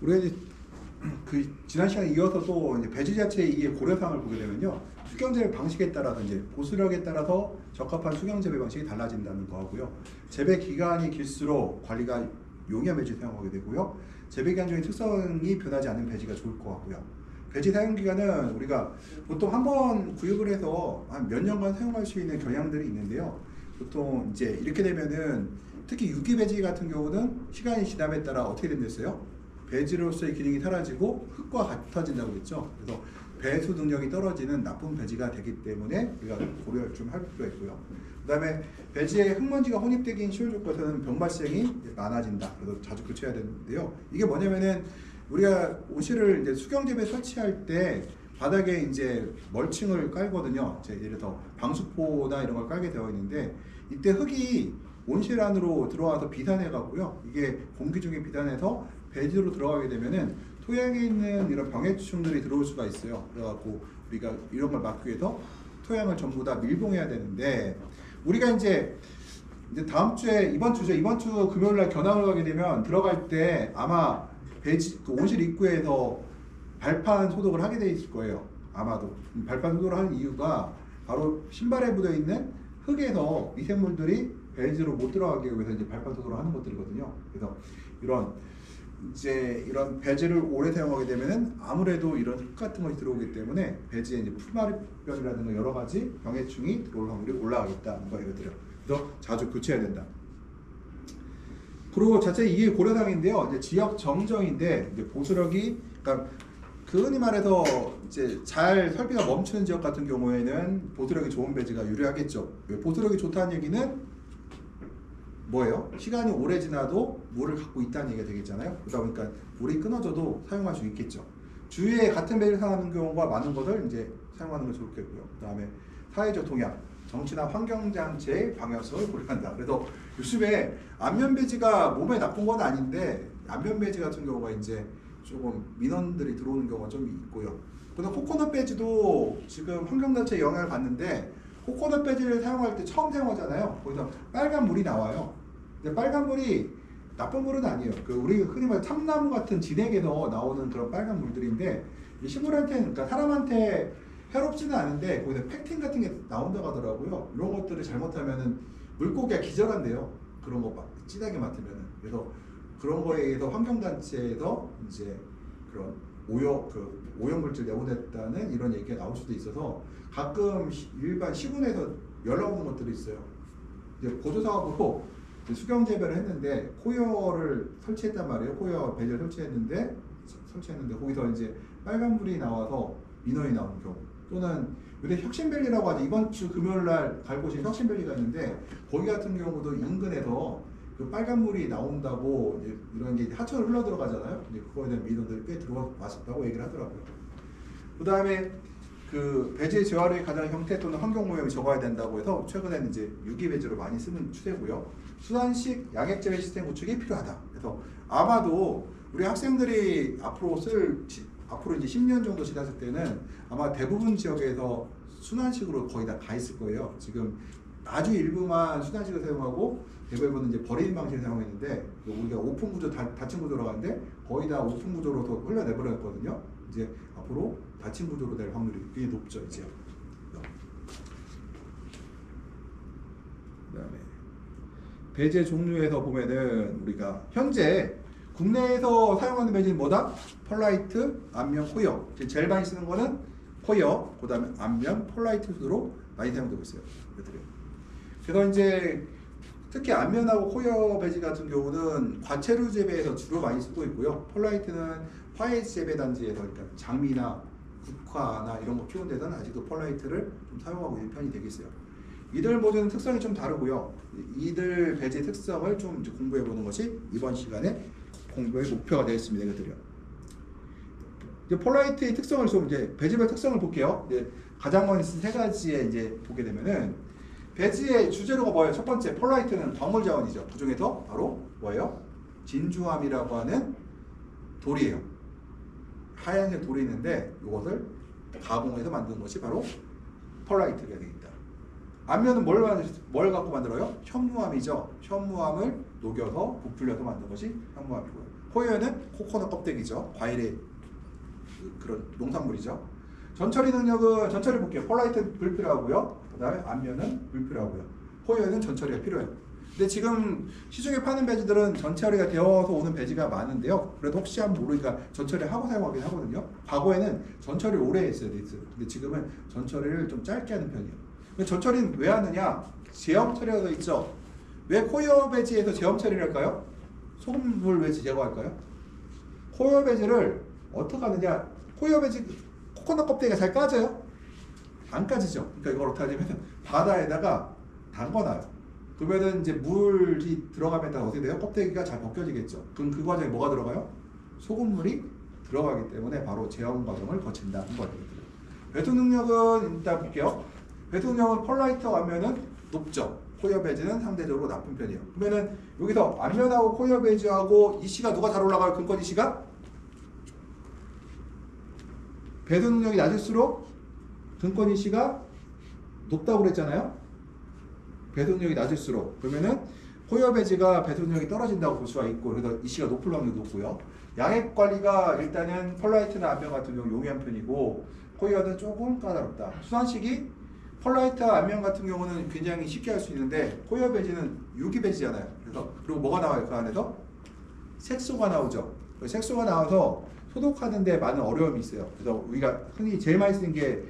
우리가 이제 지난 시간에 이어서 또 이제 배지 자체의 이게 고려사항을 보게 되면요, 수경재배 방식에 따라서 이제 보수력에 따라서 적합한 수경재배 방식이 달라진다는 거고요. 재배 기간이 길수록 관리가 용이한 배지 사용하게 되고요. 재배 기간적인 특성이 변하지 않는 배지가 좋을 것 같고요. 배지 사용 기간은 우리가 보통 한번 구입을 해서 한 몇 년간 사용할 수 있는 경향들이 있는데요. 보통 이제 이렇게 되면은 특히 유기 배지 같은 경우는 시간이 지남에 따라 어떻게 된댔어요? 배지로서의 기능이 사라지고 흙과 같아진다고 했죠. 그래서 배수 능력이 떨어지는 나쁜 배지가 되기 때문에 우리가 고려를 좀 할 필요가 있고요. 그 다음에 배지에 흙먼지가 혼입되기 쉬운 조건에서는 병 발생이 많아진다. 그래서 자주 교체해야 되는데요. 이게 뭐냐면은 우리가 오실을 이제 수경재배 설치할 때 바닥에 이제 멀칭을 깔거든요. 예를 들어 방수포나 이런 걸 깔게 되어 있는데, 이때 흙이 온실 안으로 들어와서 비산해 가고요. 이게 공기 중에 비산해서 배지로 들어가게 되면은 토양에 있는 이런 병해충들이 들어올 수가 있어요. 그래갖고 우리가 이런 걸 막기 위해서 토양을 전부 다 밀봉해야 되는데, 우리가 이제 다음 주에 이번 주 금요일 날 견학을 가게 되면 들어갈 때 아마 배지 그 온실 입구에서 발판 소독을 하게 돼 있을 거예요. 아마도 발판 소독을 하는 이유가 바로 신발에 묻어 있는 흙에서 미생물들이 배지로 못 들어가기 위해서 이제 발판 소독을 하는 것들이거든요. 그래서 이런 배지를 오래 사용하게 되면은 아무래도 이런 흙 같은 것이 들어오기 때문에 배지에 이제 풀마리병이라든가 여러 가지 병해충이 들어올 확률이 올라가겠다는 거예요. 그래서 자주 교체해야 된다. 그리고 자체 이게 고려사항인데요. 이제 지역 정정인데 이제 보수력이, 그러니까 흔히 말해서 이제 잘 설비가 멈추는 지역 같은 경우에는 보수력이 좋은 배지가 유리하겠죠. 보수력이 좋다는 얘기는 뭐예요? 시간이 오래 지나도 물을 갖고 있다는 얘기가 되겠잖아요. 그러다 보니까 물이 끊어져도 사용할 수 있겠죠. 주위에 같은 배를 사용하는 경우가 많은 것을 이제 사용하는 게 좋겠고요. 그 다음에 사회적 동향, 정치나 환경장치의 방향성을 고려한다. 그래서 요즘에 안면 배지가 몸에 나쁜 건 아닌데, 안면 배지 같은 경우가 이제 조금 민원들이 들어오는 경우가 좀 있고요. 그다음 코코넛 배지도 지금 환경단체에 영향을 받는데, 코코넛 배지를 사용할 때 처음 사용하잖아요. 거기서 빨간 물이 나와요. 근데 빨간 물이 나쁜 물은 아니에요. 우리 흔히 말해 참나무 같은 진액에서 나오는 그런 빨간 물들인데, 이 식물한테는, 그러니까 사람한테 해롭지는 않은데 거기서 팩틴 같은 게 나온다고 하더라고요. 이런 것들을 잘못하면은 물고기가 기절한대요. 그런 거 진하게 맡으면은. 그래서 그런 거에 의해서 환경단체에서 이제 그런 오염물질 내보냈다는 이런 얘기가 나올 수도 있어서 가끔 일반 시군에서 연락 오는 것들이 있어요. 이제 보조사업으로 수경재배를 했는데 코이어를 설치했단 말이에요. 코이어 배지를 설치했는데 거기서 이제 빨간불이 나와서 민원이 나오는 경우, 또는 요새 혁신밸리라고 하죠. 이번 주 금요일 날 갈 곳이 혁신밸리가 있는데, 거기 같은 경우도 인근에서 그 빨간물이 나온다고 이제 이런 게 하천을 흘러 들어가잖아요. 이제 그거에 대한 민원들이 꽤 들어왔었다고 얘기를 하더라고요. 그 다음에 그 배지의 재활의 가장 형태 또는 환경 오염이 적어야 된다고 해서 최근에는 이제 유기 배지로 많이 쓰는 추세고요. 순환식 양액 재배 시스템 구축이 필요하다. 그래서 아마도 우리 학생들이 앞으로 이제 10년 정도 지났을 때는 아마 대부분 지역에서 순환식으로 거의 다 가 있을 거예요. 지금 아주 일부만 순환식을 사용하고 대부분은 이제 버리는 방식을 사용했는데, 우리가 오픈 구조, 닫힌 구조로 가는데 거의 다 오픈 구조로 흘러내버렸거든요. 이제 앞으로 닫힌 구조로 될 확률이 꽤 높죠, 이제. 그다음에 배지 종류에서 보면은 우리가 현재 국내에서 사용하는 배지는 뭐다? 펄라이트, 안면, 코이어. 제일 많이 쓰는 거는 코이어, 그 다음에 안면, 펄라이트 수로 많이 사용되고 있어요. 그래서 이제 특히 안면하고 코이어 배지 같은 경우는 과체류 재배에서 주로 많이 쓰고 있고요. 펄라이트는 화훼 재배 단지에서, 그러니까 장미나 국화나 이런 거 키우는 데서는 아직도 펄라이트를 좀 사용하고 있는 편이 되겠어요. 이들 모두는 특성이 좀 다르고요. 이들 배지의 특성을 좀 이제 공부해 보는 것이 이번 시간에 공부의 목표가 되겠습니다. 이것들이요. 이제 펄라이트의 특성을 좀 이제 배지별 특성을 볼게요. 이제 가장 많이 쓴 세 가지에 이제 보게 되면은, 배지의 주재료가 뭐예요? 첫 번째, 펄라이트는 광물 자원이죠. 그 중에서 바로 뭐예요? 진주암이라고 하는 돌이에요. 하얀색 돌이 있는데 이것을 가공해서 만든 것이 바로 펄라이트가 되겠다. 안면은 뭘 갖고 만들어요? 현무암이죠. 현무암을 녹여서 부풀려서 만든 것이 현무암이고요. 호연은 코코넛 껍데기죠. 과일의 그런 농산물이죠. 전처리 능력은 전처리 볼게요. 폴라이트 불필요하고요. 그 다음에 안면은 불필요하고요. 호연은 전처리가 필요해요. 근데 지금 시중에 파는 배지들은 전처리가 되어서 오는 배지가 많은데요. 그래도 혹시 한번 모르니까 전처리 하고 사용하긴 하거든요. 과거에는 전처리를 오래 했어요. 근데 지금은 전처리를 좀 짧게 하는 편이에요. 근데 전처리는 왜 하느냐? 제형 처리가 더 있죠. 왜 코이어 배지에서 제형 처리를 할까요? 소금물 왜 제거할까요? 코이어 배지를 어떻게 하느냐? 코이어 배지 코코넛 껍데기가 잘 까져요? 안 까지죠. 그러니까 이걸 어떻게 하냐면 바다에다가 담궈놔요. 그러면은 이제 물이 들어가면 어떻게 돼요? 껍데기가 잘 벗겨지겠죠. 그럼 그 과정에 뭐가 들어가요? 소금물이 들어가기 때문에 바로 제형 과정을 거친다는 거예요. 배수 능력은 일단 볼게요. 배수 능력은 폴라이트 안면은 높죠. 코이어 배지는 상대적으로 나쁜 편이에요. 그러면은 여기서 안면하고 코이어 배지하고 이씨가 누가 잘 올라가요? 근권 이씨가? 배수 능력이 낮을수록 근권 이씨가 높다고 그랬잖아요. 배수능력이 낮을수록 그러면은 코이어 배지가 배수능력이 떨어진다고 볼 수가 있고 그래서 이씨가 높을 확률이 높고요. 양액 관리가 일단은 펄라이트나 안면 같은 경우 용이한 편이고 코이어는 조금 까다롭다. 순환식이 펄라이트와 안면 같은 경우는 굉장히 쉽게 할 수 있는데 코이어 배지는 유기 배지잖아요. 그래서 그리고 뭐가 나와요? 그 안에서 색소가 나오죠. 색소가 나와서 소독하는데 많은 어려움이 있어요. 그래서 우리가 흔히 제일 많이 쓰는 게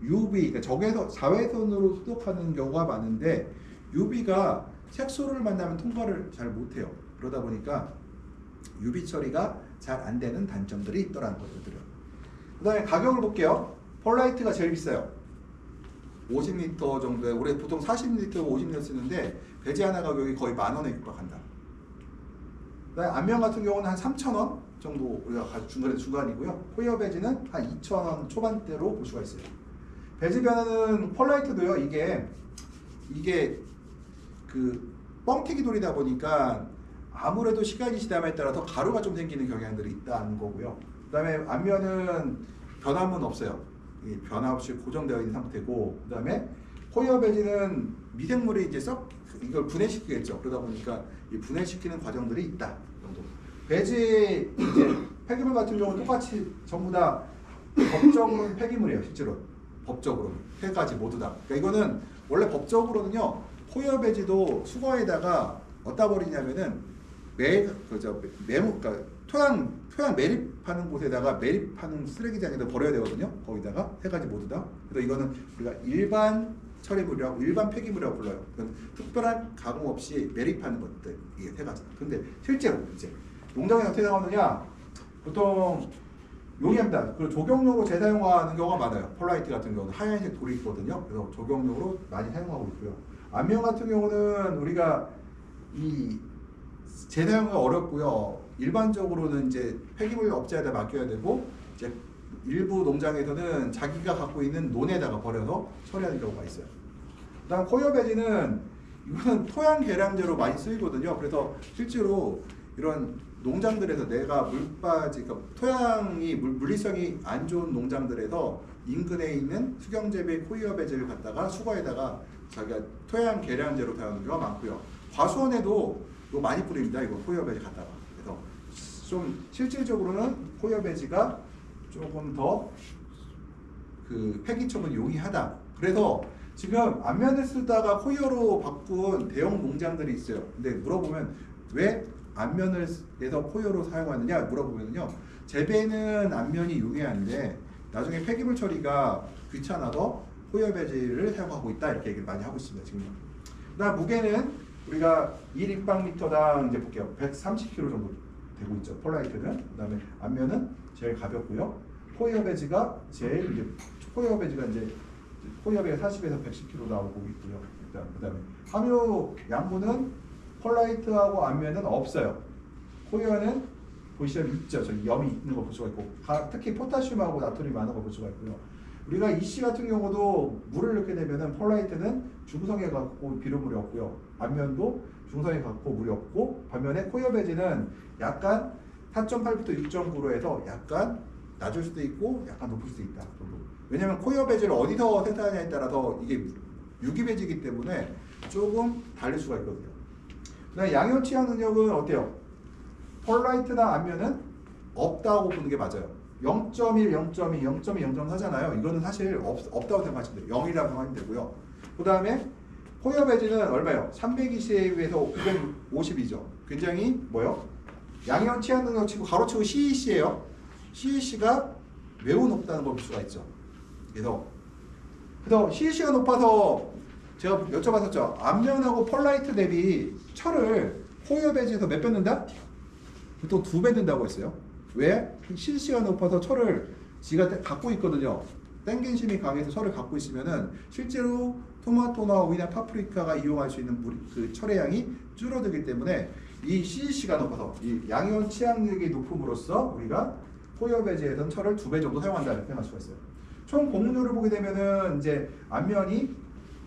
UV, 그러니까 적외선, 자외선으로 소독하는 경우가 많은데 UV가 색소를 만나면 통과를 잘 못해요. 그러다 보니까 UV 처리가 잘 안 되는 단점들이 있더라는 거죠. 그 다음에 가격을 볼게요. 폴라이트가 제일 비싸요. 50리터 정도에 우리 보통 40리터, 50리터 쓰는데 배지 하나 가격이 거의 10,000원에 육박한다. 그 다음에 안면 같은 경우는 한 3,000원 정도 우리가 중간이고요. 코이어 배지는 한 2,000원 초반대로 볼 수가 있어요. 배지 변화는 폴라이트도요. 이게 그 뻥튀기 돌이다 보니까 아무래도 시간이 지남에 따라 더 가루가 좀 생기는 경향들이 있다는 거고요. 그 다음에 안면은 변함은 없어요. 변화 없이 고정되어 있는 상태고, 그 다음에 코이어 배지는 미생물이 이제 이걸 분해시키겠죠. 그러다 보니까 이 분해시키는 과정들이 있다 정도. 배지 이제 폐기물 같은 경우는 똑같이 전부 다 법적으로는 폐기물이에요. 실제로. 법적으로 세 가지 모두 다. 그러니까 이거는 원래 법적으로는요. 코이어 배지도 수거에다가 어디다 버리냐면은 그러니까 토양 매립하는 곳에다가 매립하는 쓰레기장에다 버려야 되거든요. 거기다가 세 가지 모두 다. 그래서 이거는 우리가 일반 처리물이라고 일반 폐기물이라고 불러요. 그건 특별한 가공 없이 매립하는 것들 이게 세 가지. 근데 실제로 이제 농장에 어떻게 나오느냐? 보통 용이합니다. 그리고 조경용으로 재사용하는 경우가 많아요. 폴라이트 같은 경우는 하얀색 돌이 있거든요. 그래서 조경용으로 많이 사용하고 있고요. 안면 같은 경우는 우리가 이 재사용이 어렵고요. 일반적으로는 이제 폐기물 업체에다 맡겨야 되고 이제 일부 농장에서는 자기가 갖고 있는 논에다가 버려서 처리하는 경우가 있어요. 그다음 코이어 배지는 이거는 토양 계량제로 많이 쓰이거든요. 그래서 실제로 이런 농장들에서 내가 물빠지, 그러니까 토양이 물리성이 안 좋은 농장들에서 인근에 있는 수경재배 코이어 배지를 갖다가 수거에다가 자기가 토양 계량제로 사용하는 경우가 많고요. 과수원에도 이거 많이 뿌립니다. 이거 코이어 배지 갖다가. 그래서 좀 실질적으로는 코이어 배지가 조금 더 그 폐기 처분 용이하다. 그래서 지금 안면을 쓰다가 코이어로 바꾼 대형 농장들이 있어요. 근데 물어보면 왜 안면을 내서 코이어로 사용하느냐 물어보면요. 재배는 안면이 용이한데 나중에 폐기물 처리가 귀찮아서 코이어 배지를 사용하고 있다. 이렇게 얘기를 많이 하고 있습니다. 지금. 그다음 무게는 우리가 1입방미터당 이제 볼게요. 130kg 정도 되고 있죠. 폴라이트는. 그다음에 안면은 제일 가볍고요. 코이어 배지가 제일 이제 코이어 배지가 이제 코이어 배지가 40에서 110kg 나오고 있고요. 그다음에 함유 양분은 폴라이트하고 안면은 없어요. 코이어는 보시면 있죠. 저기 염이 있는 거 볼 수가 있고 특히 포타슘하고 나트륨이 많은 거 볼 수가 있고요. 우리가 이씨 같은 경우도 물을 넣게 되면은 폴라이트는 중성에 갖고 비료물이 없고요. 안면도 중성에 갖고 물이 없고 반면에 코이어 배지는 약간 4.8부터 6.9로 해서 약간 낮을 수도 있고 약간 높을 수도 있다. 왜냐면 코이어 배지를 어디서 생산하냐에 따라서 이게 유기배지이기 때문에 조금 다를 수가 있거든요. 그다음에 양이온 취약 능력은 어때요? 폴라이트나 안면은 없다고 보는 게 맞아요. 0.1, 0.2, 0.2, 0.4잖아요. 이거는 사실 없다고 생각하시면 돼요. 0이라고 생각하면 되고요. 그 다음에 포여 배지는 얼마예요? 320에서 550이죠. 굉장히 뭐요? 양이온 취약 능력 치고 가로치고 CEC예요. CEC가 매우 높다는 걸 볼 수가 있죠. 그래서 CEC가 높아서 제가 여쭤봤었죠. 안면하고 폴라이트 대비 철을 포여 배지에서 몇 배 넣는다? 보통 2배 든다고 했어요. 왜? CEC가 높아서 철을 지가 갖고 있거든요. 땡긴심이 강해서 철을 갖고 있으면은 실제로 토마토나 오이나 파프리카가 이용할 수 있는 그 철의 양이 줄어들기 때문에 이 CEC가 높아서 이 양이온 취약력이 높음으로써 우리가 포여 배지에서는 철을 2배 정도 사용한다 이렇게 생각할 수가 있어요. 총 공률을 보게 되면은 이제 안면이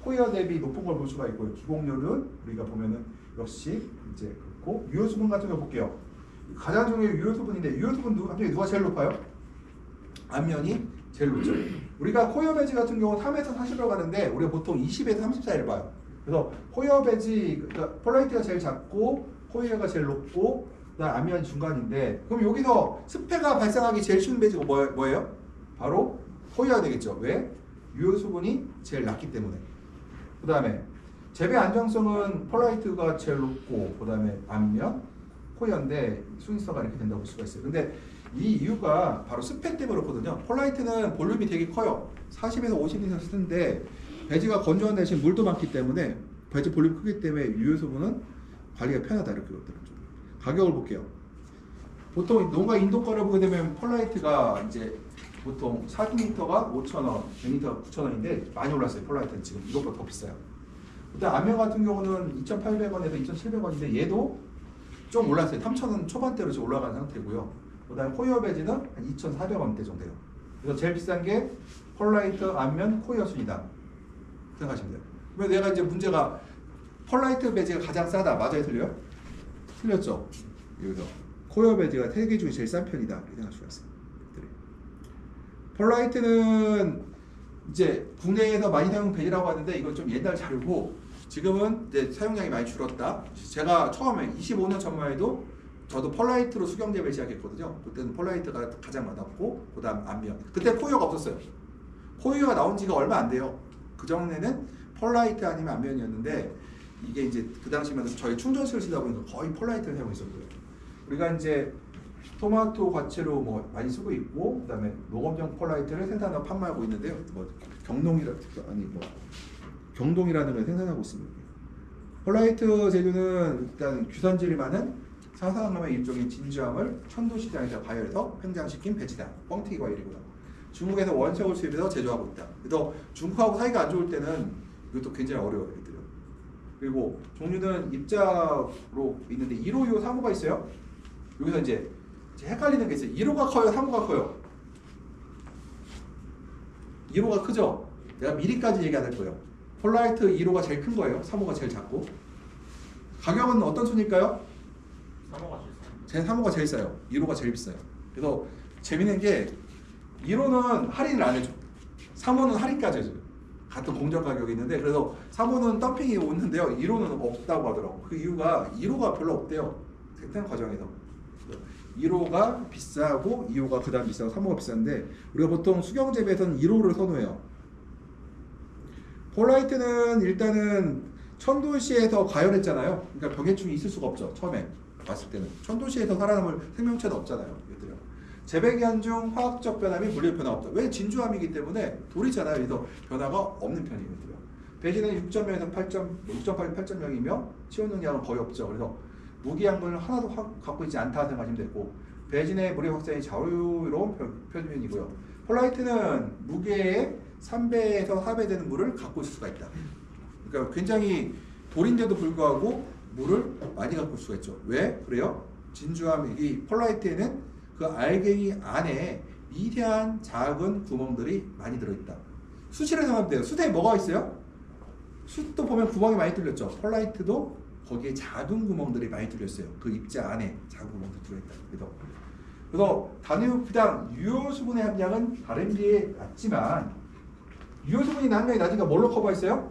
포여 대비 높은 걸 볼 수가 있고요. 기공률은 우리가 보면은 역시 이제 그렇고 유효수분 같은 거 볼게요. 가장 중요한 유효수분인데 유효수분 누가 제일 높아요? 안면이 제일 높죠. 우리가 포여 배지 같은 경우는 3에서 40으로 가는데 우리가 보통 20에서 30 사이를 봐요. 그래서 포여 배지 그러니까 폴라이트가 제일 작고 포여가 제일 높고 그다음 안면이 중간인데 그럼 여기서 습해가 발생하기 제일 쉬운 배지가 뭐예요? 바로 포여가 되겠죠. 왜? 유효수분이 제일 낮기 때문에. 그 다음에 재배 안정성은 폴라이트가 제일 높고 그 다음에 안면, 포여인데 순서가 이렇게 된다고 볼 수가 있어요. 근데 이 이유가 바로 습해 때문에 그렇거든요. 폴라이트는 볼륨이 되게 커요. 40에서 50 이상 쓰는데 배지가 건조한 대신 물도 많기 때문에 배지 볼륨이 크기 때문에 유효수분은 관리가 편하다 이렇게 그러더라고요. 가격을 볼게요. 보통 농가 인도 거를 보게 되면 폴라이트가 이제 보통 4리터가 5,000원, 100리터가 9,000원인데 많이 올랐어요. 폴라이트는 지금 이것보다 더 비싸요. 그다음 안면 같은 경우는 2,800원에서 2,700원인데 얘도 좀 올랐어요. 3,000원 초반대로 지금 올라간 상태고요. 그다음 포여 배지는 한 2,400원대 정도예요. 그래서 제일 비싼 게 폴라이트 안면 포여 순이다 생각하시면 돼요. 그러면 내가 이제 문제가 폴라이트 배지가 가장 싸다. 맞아요, 틀려요? 틀렸죠. 여기서 포여 배지가 3개 중에 제일 싼 편이다 이렇게 생각할 수가 있어요. 폴라이트는 이제 국내에서 많이 사용 배지라고 하는데 이건 좀 옛날 자료고 지금은 이제 사용량이 많이 줄었다. 제가 처음에 25년 전만 해도 저도 폴라이트로 수경재배 시작했거든요. 그때는 폴라이트가 가장 많았고 그 다음 안면. 그때 포여가 없었어요. 포여가 나온 지가 얼마 안 돼요. 그 전에는 폴라이트 아니면 안면이었는데 이게 이제 그 당시면 저희 충전식을 쓰다 보니까 거의 폴라이트를 사용했었고요. 우리가 이제 토마토 과채로 뭐 많이 쓰고 있고 그다음에 농업용 폴라이트를 생산하고 판매하고 있는데요. 뭐 경동이라는 걸 생산하고 있습니다. 폴라이트 재료는 일단 규산질이 많은 사상함의 일종인 진주함을 천도 시장에서 가열해서 팽장시킨 배지다. 뻥튀기 과일이고요. 중국에서 원석을 수입해서 제조하고 있다. 그래서 중국하고 사이가 안 좋을 때는 이것도 굉장히 어려워요. 그리고 종류는 입자로 있는데 1호, 2호, 3호가 있어요. 여기서 이제 헷갈리는 게 있어요. 1호가 커요? 3호가 커요? 1호가 크죠? 내가 미리까지 얘기 안 할 거예요. 폴라이트 1호가 제일 큰 거예요. 3호가 제일 작고. 가격은 어떤 순일까요? 3호가 제일 싸요. 1호가 제일 비싸요. 그래서 재밌는 게 1호는 할인을 안 해줘. 3호는 할인까지 해줘요. 같은 공정 가격이 있는데 그래서 3호는 덤핑이 오는데요. 1호는 없다고 하더라고. 그 이유가 1호가 별로 없대요. 생산 과정에서. 1호가 비싸고 2호가 그 다음 비싸고 3호가 비싼데 우리가 보통 수경재배에서는 1호를 선호해요. 폴라이트는 일단은 천도시에서 가열했잖아요. 그러니까 병해충이 있을 수가 없죠. 처음에 봤을 때는 천도시에서 살아남을 생명체는 없잖아요. 얘들요. 재배기간 중 화학적 변화 및 물리적 변화 없다. 왜? 진주함이기 때문에 돌이잖아요. 그래서 변화가 없는 편이거든요. 배지는 6.0에서 6.8, 8.0이며 치원 능력은 거의 없죠. 그래서 무기양분을 하나도 갖고 있지 않다 생각하시면 되고 배진의 물의 확산이 자유로운 표면이고요. 폴라이트는 무게의 3배에서 4배 되는 물을 갖고 있을 수가 있다. 그러니까 굉장히 돌인데도 불구하고 물을 많이 갖고 있을 수가 있죠. 왜? 그래요? 진주함 이 폴라이트에는 그 알갱이 안에 미세한 작은 구멍들이 많이 들어있다. 수시를 생각하면 돼요. 수세에 뭐가 있어요? 숯도 보면 구멍이 많이 뚫렸죠. 폴라이트도 거기에 작은 구멍들이 많이 뚫렸어요. 그 입자 안에 작은 구멍들이 들어있다. 그래서 단유부당 유효수분의 함량은 다른 비에 낮지만 유효수분이 함량이 낮으니까 뭘로 커버했어요?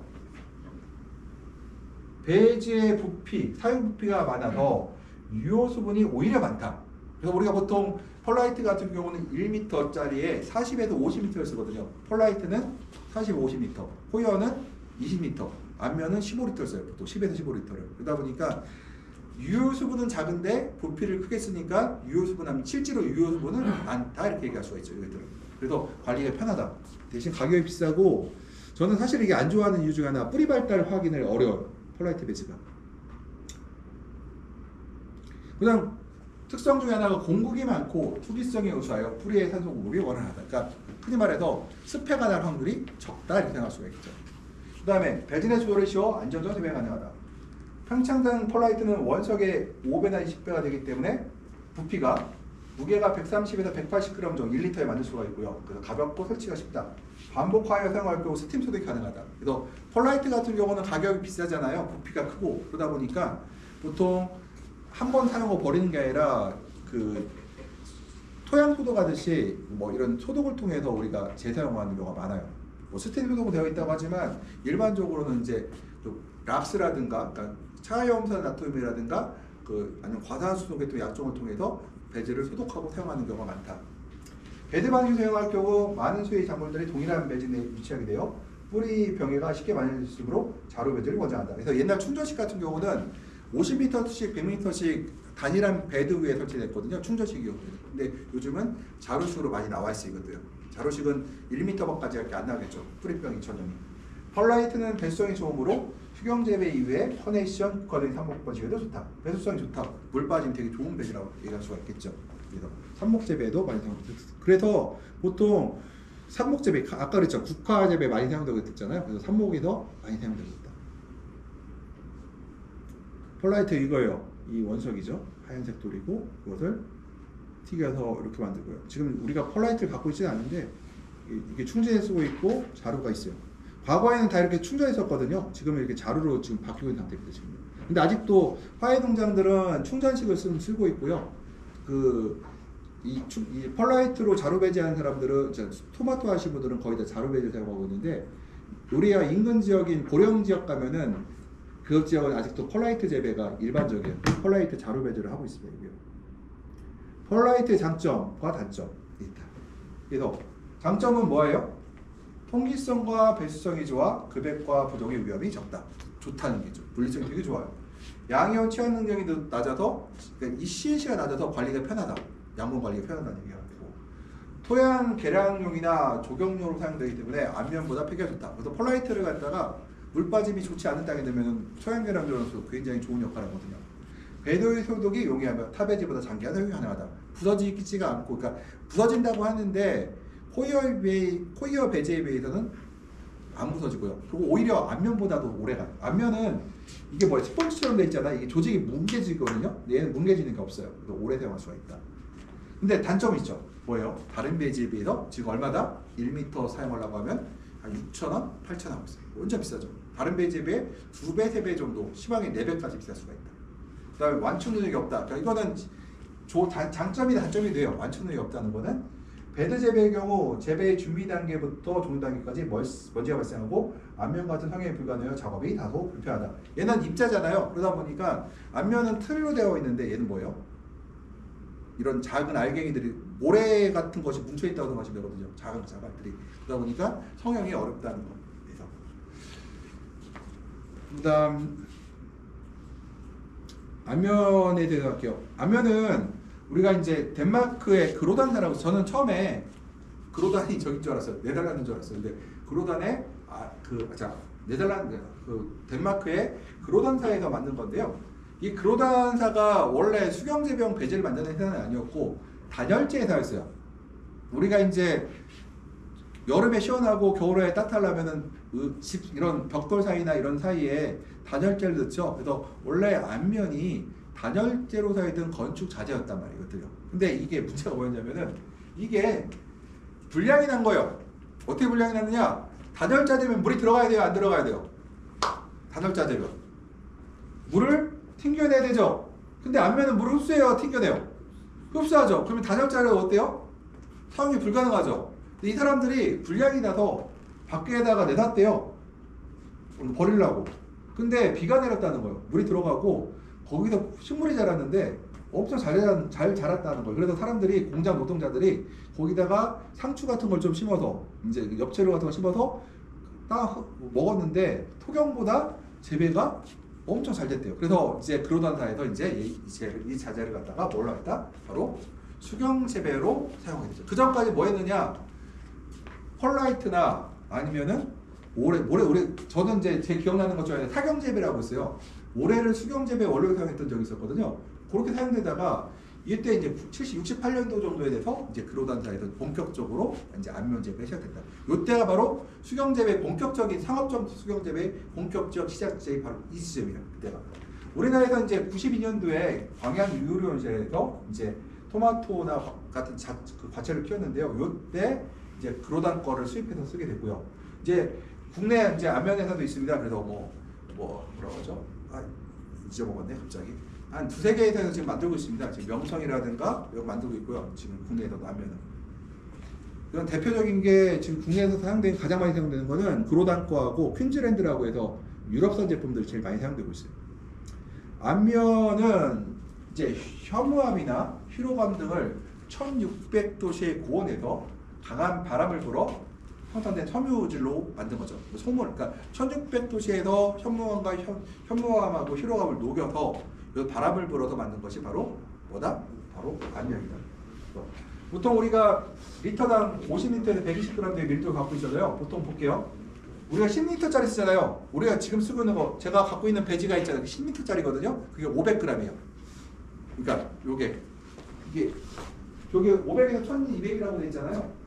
배지의 부피, 사용 부피가 많아서 유효 수분이 오히려 많다. 그래서 우리가 보통 펄라이트 같은 경우는 1m짜리에 40에서 50m를 쓰거든요. 펄라이트는 40, 50m, 호이어는 20m, 안면은 15L를 써요. 보통 10에서 15L를. 그러다 보니까 유효 수분은 작은데 부피를 크게 쓰니까 유효 수분하면 실제로 유효 수분은 많다 이렇게 얘기할 수가 있죠. 이것들은. 그래서 관리가 편하다. 대신 가격이 비싸고 저는 사실 이게 안 좋아하는 이유 중에 하나 뿌리 발달 확인을 어려워요. 펄라이트 배지가. 그다음 특성 중에 하나가 공국이 많고 투기성이 우수하여 뿌리의 산소 공급이 원활하다. 그러니까 흔히 말해서 습해가 날 확률이 적다 이렇게 생각할 수가 있죠. 그 다음에 배진의 조절이 쉬워 안정적 재배 가능하다. 평창등 펄라이트는 원석의 5배나 20배가 되기 때문에 부피가 무게가 130에서 180g 정도 1리터에 만들 수가 있고요. 그래서 가볍고 설치가 쉽다. 반복하여 사용할 경우 스팀 소독이 가능하다. 그래서 펄라이트 같은 경우는 가격이 비싸잖아요. 부피가 크고 그러다 보니까 보통 한 번 사용하고 버리는 게 아니라 그 토양 소독하듯이 뭐 이런 소독을 통해서 우리가 재사용하는 경우가 많아요. 뭐 스팀 소독은 되어 있다고 하지만 일반적으로는 이제 랍스라든가 그러니까 차염산 나트륨이라든가 아니면 과산화수소 같은 약종을 통해서 배지를 소독하고 사용하는 경우가 많다. 배지 방식 사용할 경우 많은 수의 작물들이 동일한 배지 내에 위치하게 되어 뿌리 병해가 쉽게 만들 수 있으므로 자루 배지를 권장한다. 그래서 옛날 충전식 같은 경우는 50m씩 100m씩 단일한 베드 위에 설치됐거든요. 충전식이었거든요. 근데 요즘은 자루식으로 많이 나와 있어요. 이것도요. 자루식은 1m밖까지밖에 안 나오겠죠. 뿌리병 2,000년이. 펄라이트는 배수성이 좋으므로 수경재배 이후에 커네이션, 국화된 삽목재배도 좋다. 배수성이 좋다. 물 빠지면 되게 좋은 배지라고 얘기할 수가 있겠죠. 그래서 삽목재배도 많이 사용되고 그래서 보통 삽목재배, 아까 그랬죠. 국화재배 많이 사용되고 있잖아요. 그래서 삽목에서 많이 사용되고 있다. 펄라이트 이거예요. 이 원석이죠. 하얀색 돌이고 그것을 튀겨서 이렇게 만들고요. 지금 우리가 펄라이트를 갖고 있지는 않은데 이게 충전에 쓰고 있고 자루가 있어요. 과거에는 다 이렇게 충전했었거든요. 지금은 이렇게 자루로 지금 바뀌고 있는 상태입니다. 지금. 근데 아직도 화훼 농장들은 충전식을 쓰고 있고요. 이 펄라이트로 자루 배지하는 사람들은 토마토 하시는 분들은 거의 다 자루 배지를 사용하고 있는데 우리가 인근 지역인 고령 지역 가면은 그 지역은 아직도 펄라이트 재배가 일반적이에요. 펄라이트 자루 배지를 하고 있습니다. 이게요. 펄라이트의 장점과 단점이 있다. 그래서 장점은 뭐예요? 통기성과 배수성이 좋아 급액과 부족의 위험이 적다. 좋다는 게죠. 물리성이 되게 좋아요. 양이온 취한 능력이 낮아서 그러니까 이 CNC가 낮아서 관리가 편하다. 양분 관리가 편하다는 얘기가 되고 토양 개량용이나 조경용으로 사용되기 때문에 안면보다 폐기가 좋다. 그래서 펄라이트를 갖다가 물 빠짐이 좋지 않은 땅에 되면 토양 개량용으로서 굉장히 좋은 역할을 하거든요. 배도의 소독이 용이하며 타배지보다 장기간 사용이 가능하다. 부서지지가 않고 그러니까 부서진다고 하는데 호이어 배지에 비해서는 안 부서지고요. 그리고 오히려 앞면보다도 오래가요. 앞면은 이게 뭐 스펀지처럼 돼 있잖아. 이게 조직이 뭉개지거든요. 얘는 뭉개지는 게 없어요. 그래서 오래 사용할 수가 있다. 근데 단점이 있죠. 뭐예요? 다른 배지에 비해서 지금 얼마다? 1m 사용하려고 하면 한 6,000원, 8,000원 하고 있어요. 완전 비싸죠. 다른 배지에 비해 2배, 3배 정도, 시방에 4배까지 비쌀 수가 있다. 그 다음에 완충 능력이 없다. 그러니까 이거는 장점이 단점이 돼요. 완충 능력이 없다는 거는 배드 재배의 경우 재배의 준비 단계부터 종료 단계까지 먼지가 발생하고 안면 같은 성형이 불가능해서 작업이 다소 불편하다. 얘는 입자잖아요. 그러다 보니까 안면은 틀로 되어 있는데 얘는 뭐예요? 이런 작은 알갱이들이 모래 같은 것이 뭉쳐있다고 생각하시면 되거든요. 작은 자갈들이. 그러다 보니까 성형이 어렵다는 거. 그래서 그 다음 안면에 대해서 할게요. 안면은 우리가 이제 덴마크의 그로단사라고 저는 처음에 그로단이 저긴 줄 알았어요. 네덜란드인 줄 알았어요. 근데 그로단의 네덜란드 덴마크의 그로단사에서 만든 건데요. 이 그로단사가 원래 수경재배용 배지를 만드는 회사는 아니었고 단열재 회사였어요. 우리가 이제 여름에 시원하고 겨울에 따뜻하려면은 이런 벽돌 사이나 이런 사이에 단열재를 넣죠. 그래서 원래 안면이 단열재로 사용된 건축 자재였단 말이에요. 이것들요. 근데 이게 문제가 뭐였냐면은 이게 불량이 난 거예요. 어떻게 불량이 났느냐? 단열재 되면 물이 들어가야 돼요? 안 들어가야 돼요? 단열재 되면 물을 튕겨내야 되죠. 근데 안면은 물을 흡수해요? 튕겨내요? 흡수하죠. 그러면 단열재는 어때요? 사용이 불가능하죠. 근데 이 사람들이 불량이 나서 밖에다가 내놨대요. 버리려고. 근데 비가 내렸다는 거예요. 물이 들어가고 거기서 식물이 자랐는데 엄청 잘 자랐다는 거예요. 그래서 사람들이 공장 노동자들이 거기다가 상추 같은 걸 좀 심어서 이제 엽채류 같은 걸 심어서 딱 먹었는데 토경보다 재배가 엄청 잘 됐대요. 그래서 이제 그로단사에서 이제 이 자재를 갖다가 뭘로 했다? 바로 수경 재배로 사용하게 되죠. 그 전까지 뭐 했느냐? 펄라이트나 아니면은 모래 저는 이제 제 기억나는 것 중에 사경 재배라고 있어요. 모래를 수경 재배 원료로 사용했던 적이 있었거든요. 그렇게 사용되다가 이때 이제 68년도 정도에 돼서 이제 그로단사에서 본격적으로 이제 안면 재배가 시작됐다. 이때가 바로 수경 재배 본격적인 상업적 수경 재배 본격적 시작점이 바로 이 시점이에요. 그때가. 우리나라에서 이제 92년도에 광양 유효연시에서 이제 토마토나 같은 그 과채를 키웠는데요. 이때 이제 그로단 거를 수입해서 쓰게 됐고요. 이제 국내 이제 안면회사도 있습니다. 그래서 뭐라고 하죠? 잊어먹었네 갑자기. 한 두세 개 회사에서 지금 만들고 있습니다. 지금 명성이라든가 여기 만들고 있고요. 지금 국내에서도 안면은. 이런 대표적인 게 지금 국내에서 사용되는 가장 많이 사용되는 거는 그로단 거하고 퀸즐랜드라고 해서 유럽산 제품들이 제일 많이 사용되고 있어요. 안면은 이제 현무암이나 휘로감 등을 1600도씨의 고온에서 강한 바람을 불어 형성된 섬유질로 만든 거죠. 소물, 그러니까 1600도씨에서 현무암하고 휘로감을 녹여서 바람을 불어서 만든 것이 바로 뭐다? 바로 안면이다. 보통 우리가 리터당 50리터에서 120g 의 밀도를 갖고 있잖아요. 보통 볼게요. 우리가 10리터짜리 쓰잖아요. 우리가 지금 쓰고 있는 거, 제가 갖고 있는 배지가 있잖아요. 10리터짜리거든요. 그게 500g이에요. 그러니까 요게 500에서 1200이라고 돼 있잖아요.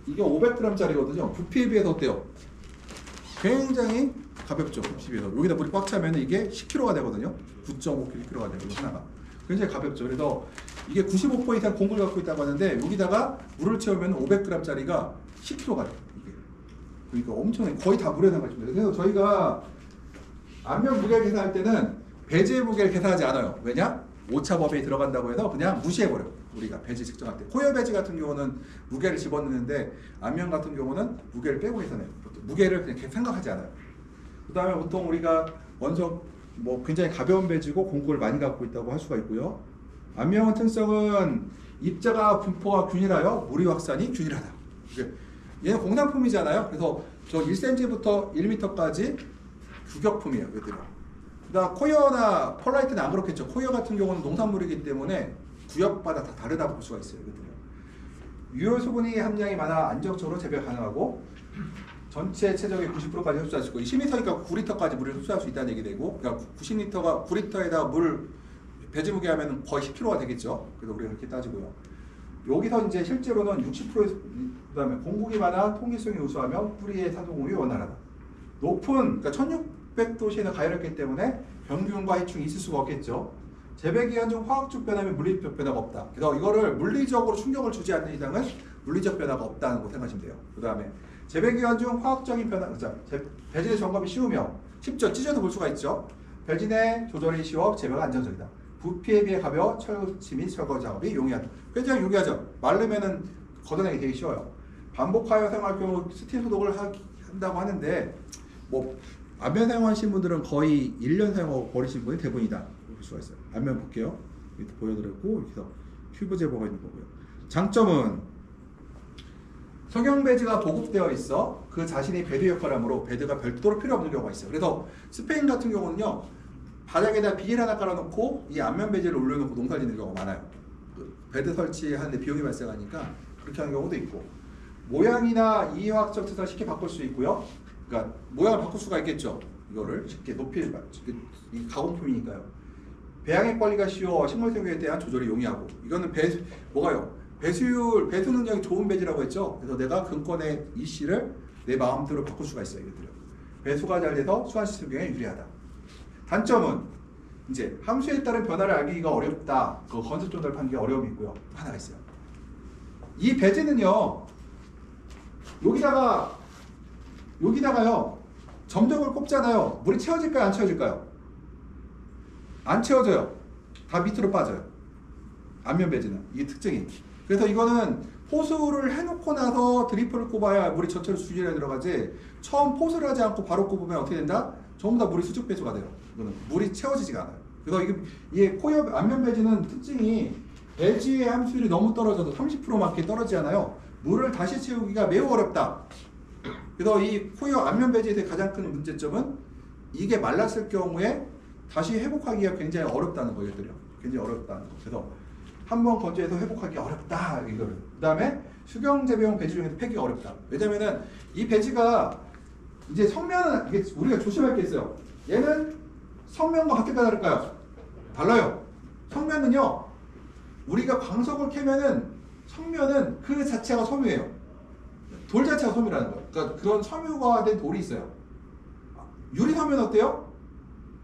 이게 500g짜리거든요. 부피에 비해서 어때요? 굉장히 가볍죠. 부피에 비해서. 여기다 물이 꽉 차면 이게 10kg가 되거든요. 9.5kg가 되고 하나가. 굉장히 가볍죠. 그래서 이게 95% 이상 공급을 갖고 있다고 하는데 여기다가 물을 채우면 500g짜리가 10kg가 돼요. 이게. 그러니까 엄청나게 거의 다 물에 담가 있습니다. 그래서 저희가 안면 무게를 계산할 때는 배지의 무게를 계산하지 않아요. 왜냐? 오차법에 들어간다고 해서 그냥 무시해버려요. 우리가 배지 측정할 때. 코어 배지 같은 경우는 무게를 집어넣는데 안면 같은 경우는 무게를 빼고 계산해요. 무게를 그냥 생각하지 않아요. 그 다음에 보통 우리가 원석 굉장히 가벼운 배지고 공구를 많이 갖고 있다고 할 수가 있고요. 안면 특성은 입자가 분포가 균일하여 무리 확산이 균일하다. 얘는 공산품이잖아요. 그래서 저 1cm부터 1m까지 규격품이에요. 얘들은. 그다음 코이어나 펄라이트는 안 그렇겠죠. 코이어 같은 경우는 농산물이기 때문에 구역마다 다 다르다고 볼 수가 있어요. 유효 수분이 함량이 많아 안정적으로 재배 가능하고 전체 체적의 90%까지 흡수할 수 있고 10리터니까 9리터까지 물을 흡수할 수 있다는 얘기 되고, 그러니까 90리터가 9리터에다 물 배지 무게 하면 거의 10kg가 되겠죠. 그래서 우리가 그렇게 따지고요. 여기서 이제 실제로는 60% 그다음에 공국이 많아 통기성이 우수하며 뿌리의 산소공급이 원활하다. 높은 그러니까 1600도씨에서 가열했기 때문에 병균과 해충이 있을 수가 없겠죠. 재배 기간 중 화학적 변화면 물리적 변화가 없다. 그래서 이거를 물리적으로 충격을 주지 않는 이상은 물리적 변화가 없다는 거 생각하시면 돼요. 그 다음에 재배 기간 중 화학적인 변화, 배진의 점검이 쉬우며 쉽죠. 찢어서 볼 수가 있죠. 배진의 조절이 쉬워 재배가 안정적이다. 부피에 비해 가벼워 철거치 및 철거 작업이 용이하다. 굉장히 용이하죠. 마르면은 걷어내기 되게 쉬워요. 반복하여 사용할 경우 스팀 소독을 한다고 하는데 안면 사용하신 분들은 거의 1년 사용하고 버리신 분이 대부분이다 볼 수가 있어요. 안면 볼게요. 이렇게 보여드렸고 여기서 큐브 제거가 있는 거고요. 장점은 석영 배지가 보급되어 있어 그 자신이 배드 역할을 하므로 배드가 별도로 필요 없는 경우가 있어요. 그래서 스페인 같은 경우는요, 바닥에다 비닐 하나 깔아놓고 이 안면 배지를 올려놓고 농사 짓는 경우가 많아요. 배드 설치하는데 비용이 발생하니까 그렇게 하는 경우도 있고, 모양이나 이화학적 특성을 쉽게 바꿀 수 있고요. 그러니까 모양을 바꿀 수가 있겠죠. 이거를 쉽게 높이를 이 가공품이니까요. 배양액 관리가 쉬워 식물 생육에 대한 조절이 용이하고, 이거는 배수 능력이 좋은 배지라고 했죠. 그래서 내가 근권의 이씨를 내 마음대로 바꿀 수가 있어요. 이것들은 배수가 잘 돼서 수환 시스템에 유리하다. 단점은 이제 함수에 따른 변화를 알기가 어렵다. 그 건설 조달 판기 어려움이 있고요. 하나가 있어요. 이 배지는요, 여기다가요 점적을 꼽잖아요. 물이 채워질까요? 안 채워질까요? 안 채워져요. 다 밑으로 빠져요. 안면 배지는 이게 특징이. 그래서 이거는 포수를 해놓고 나서 드리플을 꼽아야 물이 전체로 수질에 들어가지, 처음 포수를 하지 않고 바로 꼽으면 어떻게 된다? 전부 다 물이 수직 배수가 돼요. 이거는 물이 채워지지가 않아요. 그래서 이게 코어 안면 배지는 특징이 배지의 함수율이 너무 떨어져서 30%밖에 떨어지지 않아요. 물을 다시 채우기가 매우 어렵다. 그래서 이 코어 안면 배지의 가장 큰 문제점은 이게 말랐을 경우에 다시 회복하기가 굉장히 어렵다는 거예요. 굉장히 어렵다는 거. 그래서 한번 건조해서 회복하기 어렵다 이거를. 그 다음에 수경 재배용 배지 중에서 패기가 어렵다. 왜냐면은 이 배지가 이제 성면은 이게 우리가 조심할 게 있어요. 얘는 성면과 어떻게 다를까요? 달라요. 성면은요, 우리가 광석을 캐면은 성면은 그 자체가 섬유예요. 돌 자체가 섬유라는 거예요. 그러니까 그런 섬유가 된 돌이 있어요. 유리 섬유는 어때요?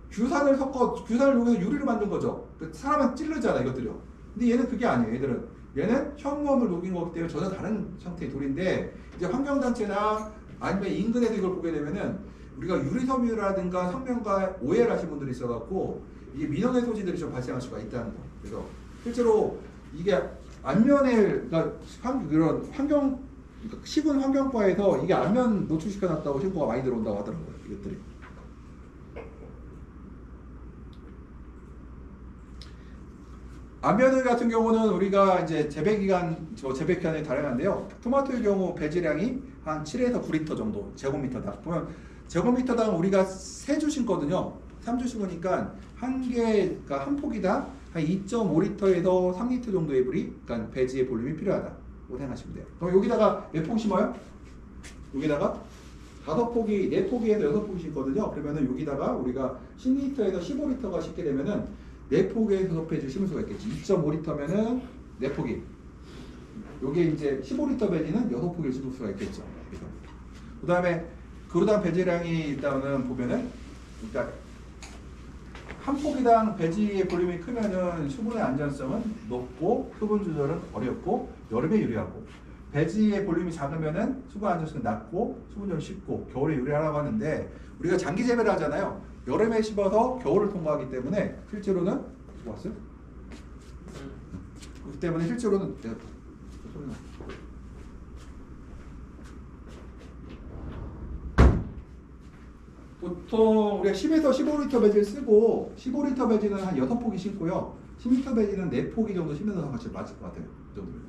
규산을 녹여서 유리를 만든 거죠. 사람은 찌르잖아 이것들이요. 근데 얘는 그게 아니에요. 얘는 현무암을 녹인 거기 때문에 전혀 다른 형태의 돌인데, 이제 환경단체나 아니면 인근에서 이걸 보게 되면은 우리가 유리섬유라든가 성면과 오해를 하신 분들이 있어갖고 이게 민원의 소지들이 좀 발생할 수가 있다는 거. 그래서 실제로 이게 안면에 그러니까 그런 환경 시군 환경과에서 이게 안면 노출시켜놨다고 신고가 많이 들어온다고 하더라고요. 이것들이. 안면을 같은 경우는 우리가 이제 재배기간에 다양한데요. 토마토의 경우 배지량이 한 7에서 9리터 정도 제곱미터당. 보면 제곱미터당 우리가 3주 심거든요. 3주 심으니까 그러니까 한 포기당 한 2.5리터에서 3리터 정도의 물이, 그러니까 배지의 볼륨이 필요하다고 생각하시면 돼요. 그럼 여기다가 몇 포기 심어요? 여기다가 5포기, 4포기에서 6포기 심거든요. 그러면은 여기다가 우리가 10리터에서 15리터가 심게 되면은 4포기에서 6포기를 심을 수가 있겠지. 2.5리터면은 4포기. 요게 이제 15리터 배지는 6포기를 심을 수가 있겠죠. 그 다음에 그루당 배지량이 일단은 보면은, 그러니까 한 포기당 배지의 볼륨이 크면은 수분의 안전성은 높고 수분 조절은 어렵고 여름에 유리하고, 배지의 볼륨이 작으면은 수분 안전성은 낮고 수분 조절이 쉽고 겨울에 유리하라고 하는데, 우리가 장기 재배를 하잖아요. 여름에 심어서 겨울을 통과하기 때문에 실제로는 왔어요? 그렇기 때문에 실제로는 보통 우리가 10에서 15리터 배지를 쓰고, 15리터 배지는 한 6포기 심고요. 10리터 배지는 4포기 정도 심는 것이 맞을 것 같아요. 이 정도면.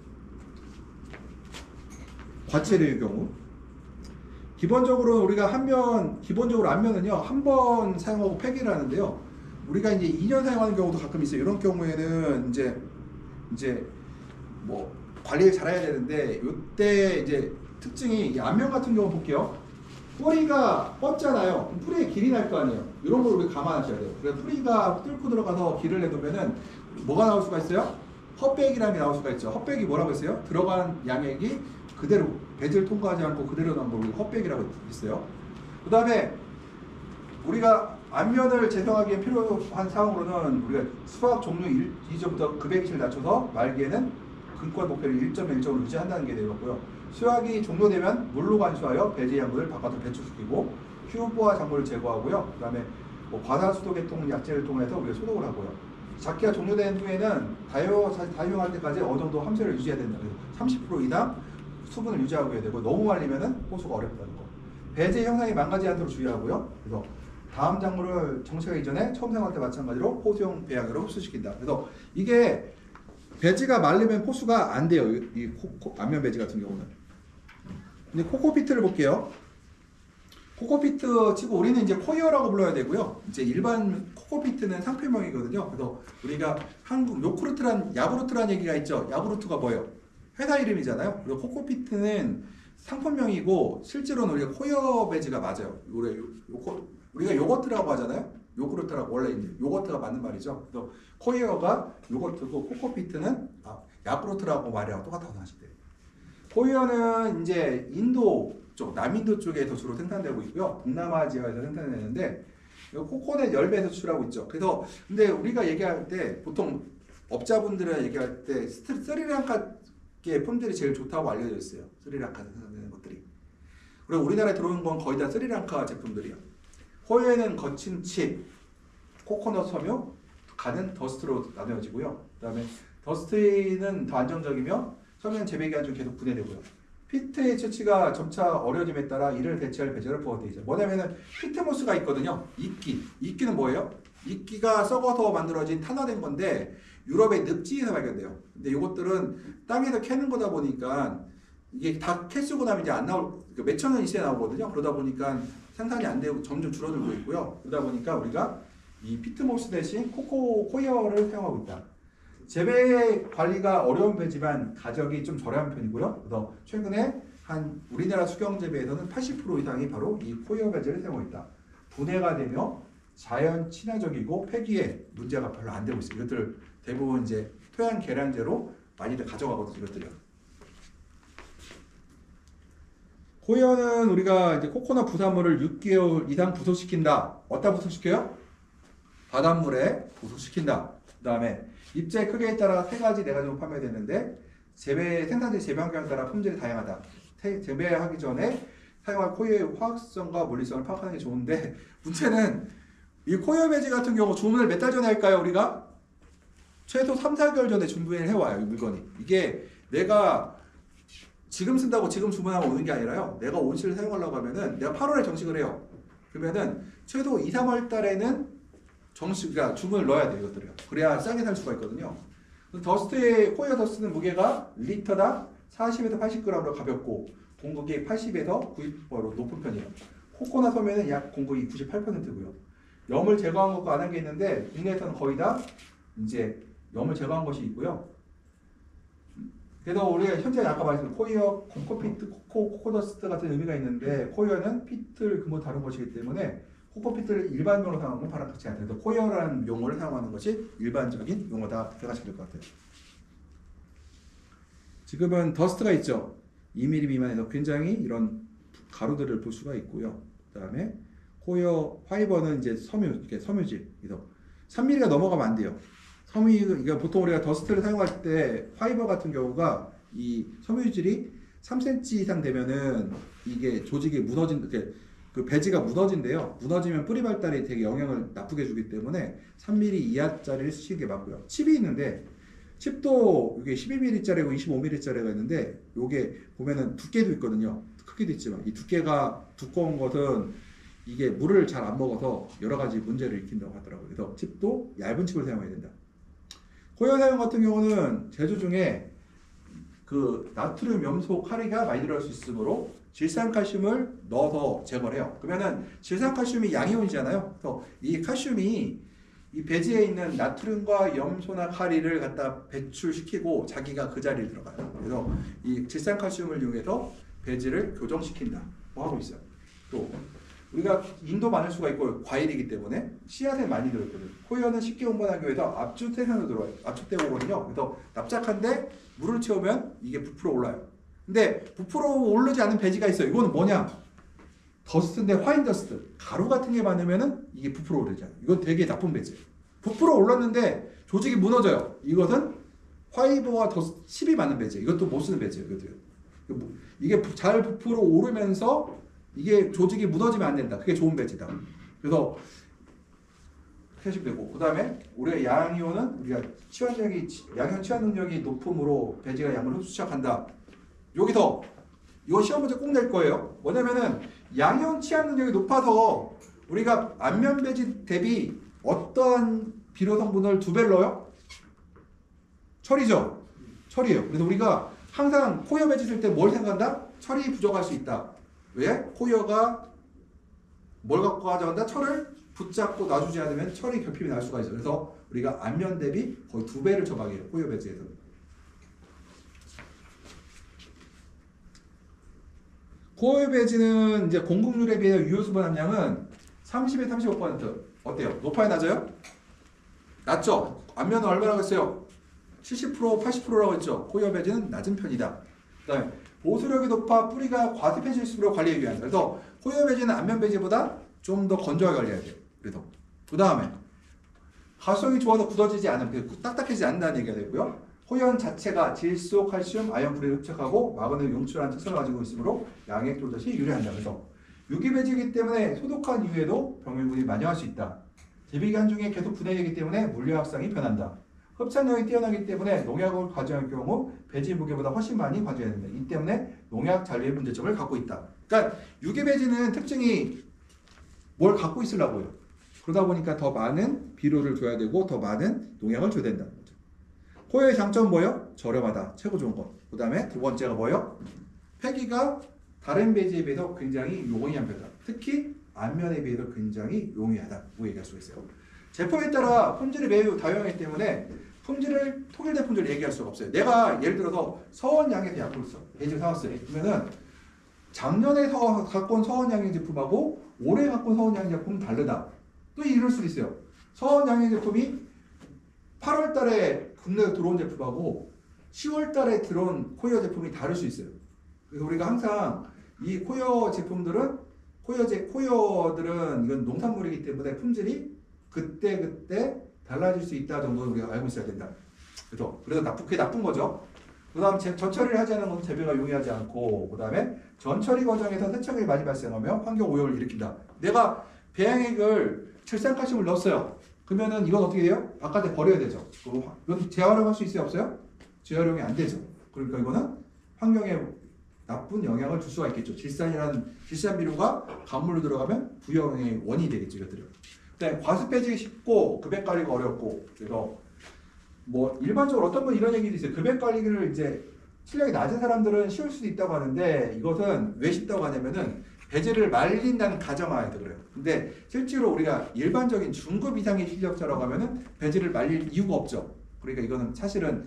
과체류의 경우. 기본적으로 우리가 기본적으로 안면은요, 한 번 사용하고 폐기를 하는데요. 우리가 이제 2년 사용하는 경우도 가끔 있어요. 이런 경우에는 이제 뭐 관리를 잘해야 되는데, 이때 이제 특징이 이 안면 같은 경우 볼게요. 뿌리가 뻗잖아요. 뿌리에 길이 날 거 아니에요. 이런 걸 우리 감안하셔야 돼요. 그래서 뿌리가 뚫고 들어가서 길을 내놓으면은 뭐가 나올 수가 있어요? 헛배기라는 게 나올 수가 있죠. 헛배기 뭐라고 했어요? 들어간 양액이 그대로 배지를 통과하지 않고 그대로 나온 걸 우리가 헛배기라고 했어요. 그 다음에 우리가 안면을 재생하기에 필요한 사항으로는 우리가 수학 종류 2점부터 급액치를 낮춰서 말기에는 근권 목표를 1.1점으로 유지한다는 게 되었고요. 수확이 종료되면 물로 관수하여 배지 양분을 바깥으로 배출시키고 휴보와 작물을 제거하고요. 그 다음에 과산수도 약제를 통해서 우리가 소독을 하고요. 작기가 종료된 후에는 다용할 때까지 어느 정도 함수를 유지해야 된다. 그래서 30% 이상 수분을 유지하고 해야 되고, 너무 말리면은 호수가 어렵다는 거. 배지 형상이 망가지지 않도록 주의하고요. 그래서 다음 작물을 정식하기 이전에 처음 사용할 때 마찬가지로 호수용 배양으로 흡수시킨다. 그래서 이게 배지가 말리면 호수가 안 돼요. 이 안면 배지 같은 경우는. 근데 코코피트를 볼게요. 코코피트 치고 우리는 이제 코이어라고 불러야 되고요. 이제 일반 코코피트는 상표명이거든요. 그래서 우리가 한국 야구르트란 얘기가 있죠. 야구르트가 뭐예요? 회사 이름이잖아요. 그리고 코코피트는 상품명이고, 실제로는 우리가 코이어 배지가 맞아요. 우리가 요거트라고 하잖아요. 요구르트라고, 원래 이제 요거트가 맞는 말이죠. 그래서 코이어가 요거트고 코코피트는 야구르트라고 말이랑 똑같다고 하시면 돼요. 코이어는 이제 인도 쪽, 남인도 쪽에서 주로 생산되고 있고요. 동남아 지역에서 생산되는데 코코넛 열매에서 수출하고 있죠. 그래서 근데 우리가 얘기할 때 보통 업자분들은 얘기할 때 스리랑카 게 품질이 제일 좋다고 알려져 있어요. 스리랑카에서 생산되는 것들이. 그리고 우리나라에 들어오는 건 거의 다 스리랑카 제품들이야. 호요에는 거친 칩, 코코넛 섬유, 간은 더스트로 나뉘어지고요. 그 다음에 더스트는 더 안정적이며 섬유는 재배 기간 중 계속 분해되고요. 피트의 채취가 점차 어려짐에 따라 이를 대체할 배제를 부어되어 있어요. 뭐냐면은 피트모스가 있거든요. 이끼는 뭐예요? 이끼가 썩어서 만들어진 탄화된 건데 유럽의 늪지에서 발견돼요. 근데 이것들은 땅에서 캐는 거다 보니까 이게 다 캐쓰고 나면 이제 안 나올, 몇천 년 있어야 나오거든요. 그러다 보니까 생산이 안 되고 점점 줄어들고 있고요. 그러다 보니까 우리가 이 피트모스 대신 코이어를 사용하고 있다. 재배 관리가 어려운 배지만 가격이 좀 저렴한 편이고요. 그래서 최근에 한 우리나라 수경 재배에서는 80% 이상이 바로 이 코이어 배지를 사용하고 있다. 분해가 되며 자연 친화적이고 폐기에 문제가 별로 안 되고 있어요. 이것들 대부분 이제 토양 계량제로 많이들 가져가거든요. 이것들이요. 코이어는 우리가 이제 코코넛 부산물을 6개월 이상 부속시킨다. 어디다 부속시켜요? 바닷물에 부속시킨다. 그 다음에 입자의 크기에 따라 3가지, 4가지로 판매되는데 생산지 재배 환경에 따라 품질이 다양하다. 재배하기 전에 사용할 코이어의 화학성과 물리성을 파악하는 게 좋은데 문제는 이 코이어 배지 같은 경우 주문을 몇 달 전에 할까요? 우리가 최소 3, 4개월 전에 준비를 해와요. 이 물건이. 이게 내가 지금 쓴다고 지금 주문하고 오는 게 아니라요. 내가 온실을 사용하려고 하면은 내가 8월에 정식을 해요. 그러면은 최소 2, 3월 달에는 그러니까 주문을 넣어야 돼요. 이것들이요. 그래야 싸게 살 수가 있거든요. 코이어 더스트는 무게가 리터당 40에서 80g으로 가볍고 공급이 80에서 90%로 높은 편이에요. 코코넛 섬유는 약 공급이 98%고요. 염을 제거한 것과 안 한 게 있는데 국내에서는 거의 다 이제 염을 제거한 것이 있고요. 그래서 우리가 현재 아까 말했던 코이어, 코코피트, 코코더스트 같은 의미가 있는데 코이어는 피트를 근본 다룬 것이기 때문에 코코피트를 일반용으로 사용하는 건 바로 같지 않아요. 그래서 코이어라는 용어를 사용하는 것이 일반적인 용어다 생각하시면 될 것 같아요. 지금은 더스트가 있죠. 2mm 미만에서 굉장히 이런 가루들을 볼 수가 있고요. 그 다음에 코이어 파이버는 이제 이렇게 섬유질. 그래서 3mm가 넘어가면 안 돼요. 그러니까 보통 우리가 더스트를 사용할 때 파이버 같은 경우가 이 섬유질이 3cm 이상 되면은 이게 조직이 그 배지가 무너진대요. 무너지면 뿌리 발달에 되게 영향을 나쁘게 주기 때문에 3mm 이하짜리를 쓰시는 게 맞고요. 칩이 있는데 칩도 이게 12mm짜리고 25mm짜리가 있는데 요게 보면은 두께도 있거든요. 크기도 있지만 이 두께가 두꺼운 것은 이게 물을 잘 안 먹어서 여러 가지 문제를 일으킨다고 하더라고요. 그래서 칩도 얇은 칩을 사용해야 된다. 코이어 사용 같은 경우는 제조 중에 그 나트륨, 염소, 카리가 많이 들어갈 수 있으므로 질산칼슘을 넣어서 제거를 해요. 그러면은 질산칼슘이 양이온이잖아요. 그래서 이 칼슘이 이 배지에 있는 나트륨과 염소나 카리를 갖다 배출시키고 자기가 그 자리에 들어가요. 그래서 이 질산칼슘을 이용해서 배지를 교정시킨다. 뭐 하고 있어요. 또 우리가 인도 많을 수가 있고 과일이기 때문에 씨앗에 많이 들어있거든요. 코이어는 쉽게 운반하기 위해서 압축 생산으로 들어와요. 압축되고 오거든요. 그래서 납작한데 물을 채우면 이게 부풀어 올라요. 근데 부풀어 오르지 않은 배지가 있어요. 이거는 뭐냐? 더스트인데 화인 더스트. 가루 같은 게 많으면은 이게 부풀어 오르잖아요. 이건 되게 나쁜 배지예요. 부풀어 올랐는데 조직이 무너져요. 이것은 파이버와 더스트 칩이 많은 배지예요. 이것도 못 쓰는 배지예요. 이게 잘 부풀어 오르면서 이게 조직이 무너지면 안 된다. 그게 좋은 배지다. 그래서 하시면 되고, 그 다음에 우리가 양이온은 우리가 양이온 치환 능력이 높음으로 배지가 양을 흡수시작한다. 여기서 이거 시험 문제 꼭 낼 거예요. 뭐냐면은 양이온 치환 능력이 높아서 우리가 안면 배지 대비 어떤 비료 성분을 2배를 넣어요? 철이죠. 철이에요. 그래서 우리가 항상 코이어 배지 쓸 때 뭘 생각한다? 철이 부족할 수 있다. 왜? 코이어가 뭘 갖고 가져간다? 철을 붙잡고 놔주지 않으면 철이 결핍이 날 수가 있어요. 그래서 우리가 안면 대비 거의 2배를 처방해요. 코이어 배지에서는. 코이어 배지는 이제 공급률에 비해 유효수분 함량은 30에서 35%. 어때요? 높아요? 낮아요? 낮죠? 안면은 얼마라고 했어요? 70%, 80%라고 했죠? 코이어 배지는 낮은 편이다. 그 다음에 보수력이 높아 뿌리가 과습해질수록 관리하기 위한. 그래서 코이어 배지는 안면 배지보다 좀 더 건조하게 관리해야 돼요. 그래서 그 다음에 가성이 좋아서 굳어지지 않으면 딱딱해지지 않는다는 얘기가 되고요. 호연 자체가 질소, 칼슘, 아연, 불에 흡착하고 마그네슘 용출하는 특성을 가지고 있으므로 양액 조절이 유리한다. 그래서 유기배지이기 때문에 소독한 이후에도 병균이 만영할 수 있다. 재배기간 중에 계속 분해되기 때문에 물리학상이 변한다. 흡착력이 뛰어나기 때문에 농약을 과주할 경우 배지 무게보다 훨씬 많이 과주해야 된다. 이 때문에 농약 잔류의 문제점을 갖고 있다. 그러니까 유기배지는 특징이 뭘 갖고 있으려고요. 그러다 보니까 더 많은 비료를 줘야 되고 더 많은 농약을 줘야 된다는 거죠. 호여의 장점은 뭐예요? 저렴하다. 최고 좋은 것. 그 다음에 두 번째가 뭐예요? 폐기가 다른 배지에 비해서 굉장히 용이한 편이다. 특히 안면에 비해서 굉장히 용이하다고 얘기할 수 있어요. 제품에 따라 품질이 매우 다양하기 때문에 품질을 통일된 품질을 얘기할 수가 없어요. 내가 예를 들어서 서원양의 약국을 써. 배지 사왔어요. 그러면은 작년에 갖고 온 서원양의 제품하고 올해 갖고 온 서원양의 제품은 다르다. 또 이럴 수도 있어요. 서원양의 제품이 8월 달에 국내에 들어온 제품하고 10월 달에 들어온 코이어 제품이 다를 수 있어요. 그래서 우리가 항상 이 코이어 제품들은 코이어들은 이건 농산물이기 때문에 품질이 그때 달라질 수 있다 정도는 우리가 알고 있어야 된다. 그래서 그게 나쁜 거죠. 그 다음 전처리를 하지 않은 것은 재배가 용이하지 않고, 그 다음에 전처리 과정에서 세척이 많이 발생하며 환경 오염을 일으킨다. 내가 배양액을 칠산칼슘을 넣었어요. 그러면은 이건 어떻게 돼요? 바깥에 버려야 되죠. 이건 재활용할 수 있어요? 없어요? 재활용이 안 되죠. 그러니까 이거는 환경에 나쁜 영향을 줄 수가 있겠죠. 질산 비료가 간물로 들어가면 부영의 원인이 되겠죠. 이것들은. 과습 배지기 쉽고 급액 관리가 어렵고, 그래서 뭐 일반적으로 어떤 분 이런 얘기도 있어요. 급액 관리를 이제 실력이 낮은 사람들은 쉬울 수도 있다고 하는데, 이것은 왜 쉽다고 하냐면은 배지를 말린다는 가정하에서 그래요. 근데 실제로 우리가 일반적인 중급 이상의 실력자라고 하면은 배지를 말릴 이유가 없죠. 그러니까 이거는 사실은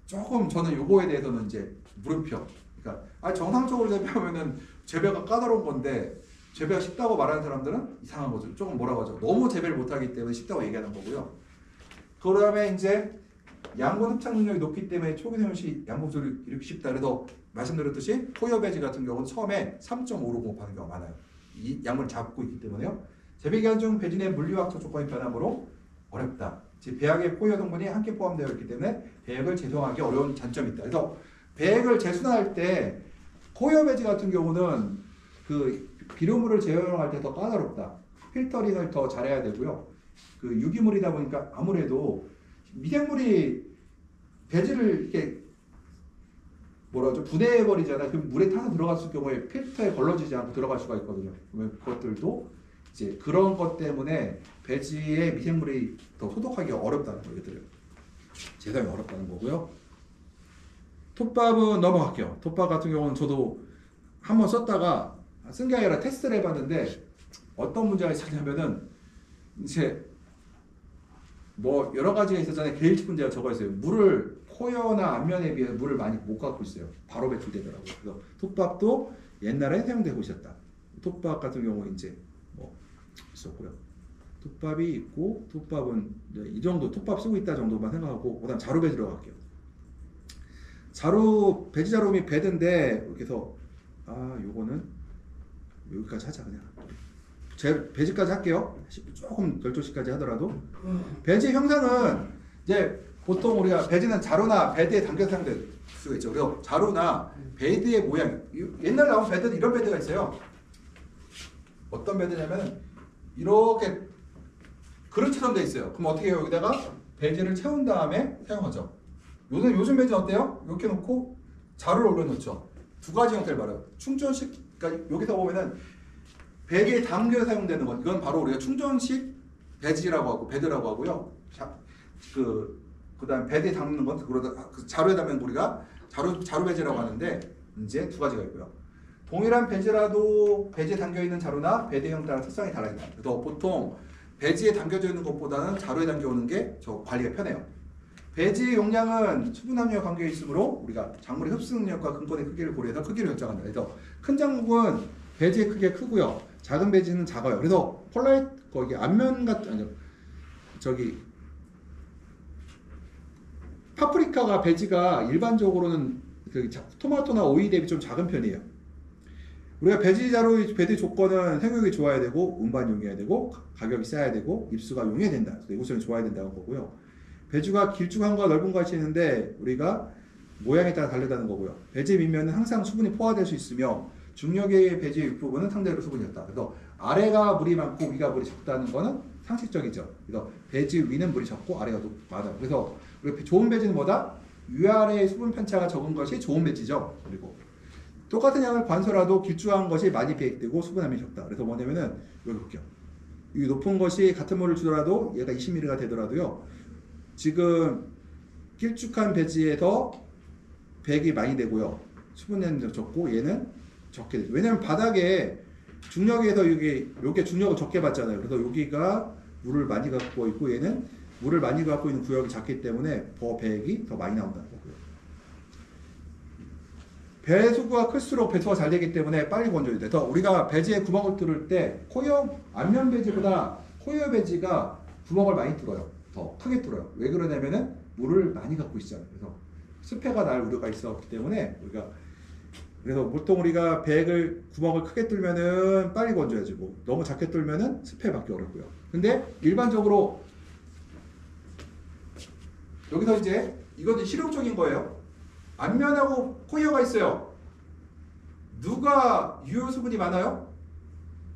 조금 저는 요거에 대해서는 이제 물음표. 그러니까 정상적으로 재배하면은 재배가 까다로운 건데 재배가 쉽다고 말하는 사람들은 이상한 거죠. 조금 뭐라고 하죠. 너무 재배를 못하기 때문에 쉽다고 얘기하는 거고요. 그 다음에 이제 양분 흡착 능력이 높기 때문에 초기 생육 시 양분 조절이 이렇게 쉽다. 그래서 말씀드렸듯이 코이어 배지 같은 경우는 처음에 3.5로 공급하는 경우가 많아요. 이 양분을 잡고 있기 때문에요. 재배기간 중 배지 내 물리학적 조건이 변함으로 어렵다. 즉 배양의 코이어 성분이 함께 포함되어 있기 때문에 배액을 재송하기 어려운 단점이 있다. 그래서 배액을 재순환할 때 코이어 배지 같은 경우는 그 비료물을 재활용할 때 더 까다롭다. 필터링을 더 잘해야 되고요. 그 유기물이다 보니까 아무래도 미생물이 배지를 이렇게 분해해 버리잖아요. 그럼 물에 타서 들어갔을 경우에 필터에 걸러지지 않고 들어갈 수가 있거든요. 그러면 그것들도 이제 그런 것 때문에 배지의 미생물이 더 소독하기 어렵다는 거예요. 제작이 어렵다는 거고요. 톱밥은 넘어갈게요. 톱밥 같은 경우는 저도 한번 썼다가 쓴 게 아니라 테스트를 해봤는데 어떤 문제가 있었냐면은 이제 뭐 여러 가지가 있었잖아요. 제일 큰 문제가 저거 있어요. 물을 코어나 앞면에 비해서 물을 많이 못 갖고 있어요. 바로 배출되더라고요. 그래서 톱밥도 옛날에 사용되고 있었다. 톱밥 같은 경우 이제 뭐 있었고요. 톱밥이 있고 톱밥은 이 정도 톱밥 쓰고 있다 정도만 생각하고 그다음 자루 배지 들어갈게요. 자루 배지 자루 및 배드인데 이렇게 해서 요거는 여기까지 하자 그냥. 제 배지까지 할게요. 조금 결조시까지 하더라도 배지 형상은 이제 보통 우리가 배지는 자루나 베드에 담겨서 사용될 수가 있죠. 그래서 자루나 베드의 모양 옛날 나온 베드는 이런 베드가 있어요. 어떤 베드냐면 이렇게 그릇처럼 돼 있어요. 그럼 어떻게 해요? 여기다가 배지를 채운 다음에 사용하죠. 요즘 배지는 어때요? 이렇게 놓고 자루를 올려놓죠. 두 가지 형태를 말해요. 충전식, 그러니까 여기서 보면은 배기에 담겨 사용되는 것, 이건 바로 우리가 충전식 배지라고 하고 베드라고 하고요. 그다음 배드에 담는 건 그 자루에 담는 우리가 자루 배지라고 하는데 이제 두 가지가 있고요. 동일한 배지라도 배지에 담겨 있는 자루나 배드형 따라 특성이 다릅니다. 그래서 보통 배지에 담겨져 있는 것보다는 자루에 담겨 오는 게 저 관리가 편해요. 배지의 용량은 수분 함유와 관계가 있으므로 우리가 작물의 흡수 능력과 근권의 크기를 고려해서 크기를 결정한다. 그래서 큰 작물은 배지의 크기가 크고요. 작은 배지는 작아요. 그래서 거기 앞면 같은 파프리카가 배지가 일반적으로는 토마토나 오이 대비 좀 작은 편이에요. 우리가 배지 자루 배드 조건은 생육이 좋아야 되고 운반이 용이해야 되고 가격이 싸야 되고 입수가 용이해야 된다. 그래서 이곳은 좋아야 된다는 거고요. 배주가 길쭉한가 넓은가 있는데 우리가 모양에 따라 다르다는 거고요. 배지 밑면은 항상 수분이 포화될 수 있으며 중력의 배지 윗부분은 상대로 수분이 없다. 그래서 아래가 물이 많고 위가 물이 적다는 거는 상식적이죠. 그래서 배지 위는 물이 적고 아래가 많아요. 그래서 우리 좋은 배지는 뭐다? 위아래의 수분 편차가 적은 것이 좋은 배지죠. 그리고 똑같은 양을 관서라도 길쭉한 것이 많이 배액되고 수분함이 적다. 그래서 뭐냐면은 여기 볼게요. 이 높은 것이 같은 물을 주더라도 얘가 20ml가 되더라도요. 지금 길쭉한 배지에서 배액이 많이 되고요. 수분량도 적고 얘는 적게 되죠. 왜냐면 바닥에 중력에서 요게 중력을 적게 받잖아요. 그래서 여기가 물을 많이 갖고 있고 얘는 물을 많이 갖고 있는 구역이 작기 때문에 배액이 더 많이 나온다는 거고요. 배수구가 클수록 배수가 잘 되기 때문에 빨리 건조해야 돼. 더 우리가 배지에 구멍을 뚫을 때 앞면 배지보다 코어 배지가 구멍을 많이 뚫어요. 더 크게 뚫어요. 왜 그러냐면은 물을 많이 갖고 있잖아요. 그래서 습해가 날 우려가 있었기 때문에 그래서 보통 우리가 배액을 구멍을 크게 뚫면은 빨리 건조해지고 너무 작게 뚫면은 습해받기 어렵고요. 근데 일반적으로 여기서 이제 이것도 실용적인 거예요. 앞면하고 코어가 있어요. 누가 유효수분이 많아요?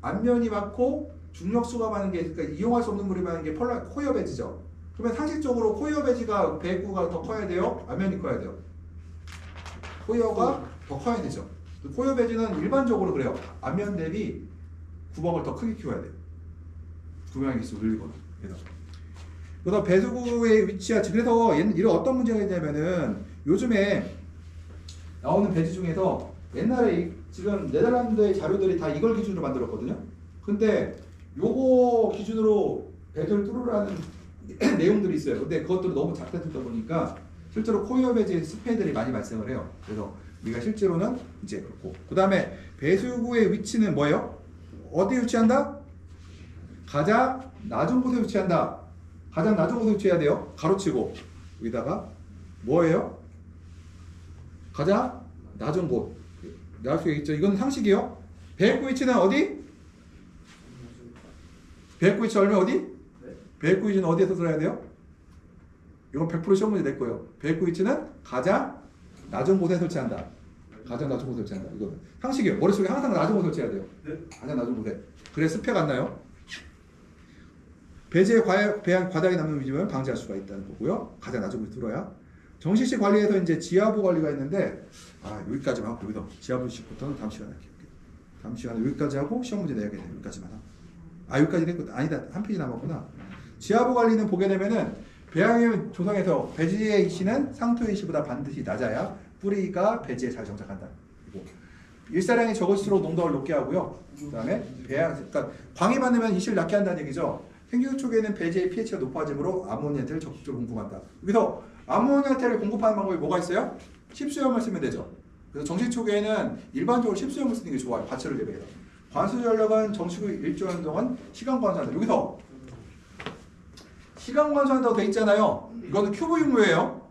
앞면이 많고 중력수가 많은 게, 그러니까 이용할 수 없는 물이 많은 게 코어 배지죠. 그러면 상식적으로 코어 배지가 배구가 더 커야 돼요? 앞면이 커야 돼요? 코어가 더 커야 되죠. 코어 배지는 일반적으로 그래요. 앞면 대비 구멍을 더 크게 키워야 돼요. 구멍의 개수 늘리거나. 그래서 배수구의 위치가, 그래서 이런 어떤 문제가 있냐면은 요즘에 나오는 배지 중에서 옛날에 지금 네덜란드의 자료들이 다 이걸 기준으로 만들었거든요. 근데 요거 기준으로 배수를 뚫으라는 내용들이 있어요. 근데 그것들은 너무 작다 보니까 실제로 코어 배지에 습해들이 많이 발생을 해요. 그래서 우리가 실제로는 이제 그렇고, 그 다음에 배수구의 위치는 뭐예요? 어디에 위치한다? 가장 낮은 곳에 위치한다. 가장 낮은 곳에 위치해야 돼요. 가로치고 여기다가 뭐예요? 가장 낮은 곳. 나올 수 있죠. 이건 상식이요. 배액구 위치는 어디? 배액구 위치 얼마 어디? 배액구 위치는 어디에서 들어야 돼요? 이건 100% 시험 문제 낼 거예요. 배액구 위치는 가장 낮은 곳에 설치한다. 가장 낮은 곳에 설치한다. 이거는 상식이에요. 머릿속에 항상 낮은 곳에 설치해야 돼요. 가장 낮은 곳에. 그래 습해가 안 나요. 배지에 배양 과다하게 남는 위험을 방지할 수가 있다는 거고요. 가장 낮은 곳에 들어야. 정식시 관리에서 이제 지하부 관리가 있는데, 여기까지만 하고, 여기서 지하부식부터는 다음 시간에 할게요. 다음 시간에 여기까지 하고 시험 문제 내야겠네요. 여기까지만 하고. 여기까지 된 아니다. 한 페이지 남았구나. 지하부 관리는 보게 되면은 배양의 조성에서 배지의 이시는 상토의 이시보다 반드시 낮아야 뿌리가 배지에 잘 정착한다. 그리고 일사량이 적을수록 농도를 높게 하고요. 그 다음에 그러니까 광이 많으면 이시를 낮게 한다는 얘기죠. 생기구 쪽에는 배지의 pH가 높아지므로 아모니아테를 적극적으로 공급한다. 여기서 아모니아테를 공급하는 방법이 뭐가 있어요? 십수염을 쓰면 되죠. 그래서 정식 초기에는 일반적으로 십수염을 쓰는 게 좋아요. 과체를 대비해서. 관수 전력은 정식의 일조하는 동안 시간 관수한다. 여기서 시간 관수한다고 돼 있잖아요. 이거는 큐브 육류예요.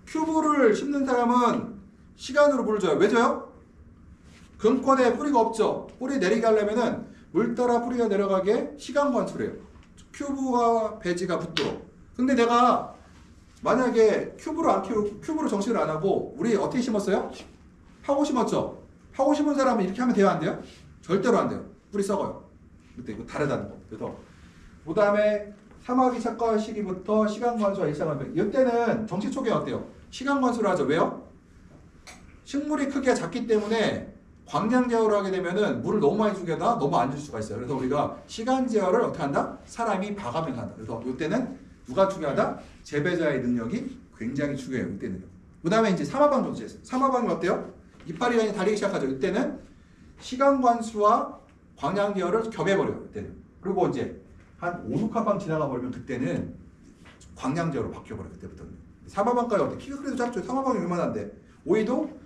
큐브를 심는 사람은 시간으로 물을 줘요. 왜 줘요? 근권에 뿌리가 없죠. 뿌리 내리게 하려면은 물 따라 뿌리가 내려가게 시간 관수를 해요. 큐브와 배지가 붙도록. 근데 내가 만약에 큐브로 정식을 안 하고 우리 어떻게 심었어요? 파고 심었죠. 파고 심은 사람은 이렇게 하면 돼요, 안 돼요? 절대로 안 돼요. 뿌리 썩어요. 그때 이거 다르다는 거. 그래서 그 다음에 사마귀 착화 시기부터 시간 관수와 일상관수. 이때는 정식 초기에 어때요? 시간 관수를 하죠. 왜요? 식물이 크기가 작기 때문에 광량 제어를 하게 되면은 물을 너무 많이 주게다 너무 안 줄 수가 있어요. 그래서 우리가 시간 제어를 어떻게 한다? 사람이 봐가면서 한다. 그래서 이때는 누가 중요하다? 재배자의 능력이 굉장히 중요해요. 이때는요. 그 다음에 이제 삼화방 정지. 삼화방이 어때요? 이파리 라인이 달리기 시작하죠. 이때는 시간 관수와 광량 제어를 겹해버려요. 이때는. 그리고 이제 한 5, 6화방 지나가 버리면 그때는 광량 제어로 바뀌어버려요. 그때부터는. 삼화방까지 어때? 키가 그래도 작죠. 삼화방이 요만한데 오이도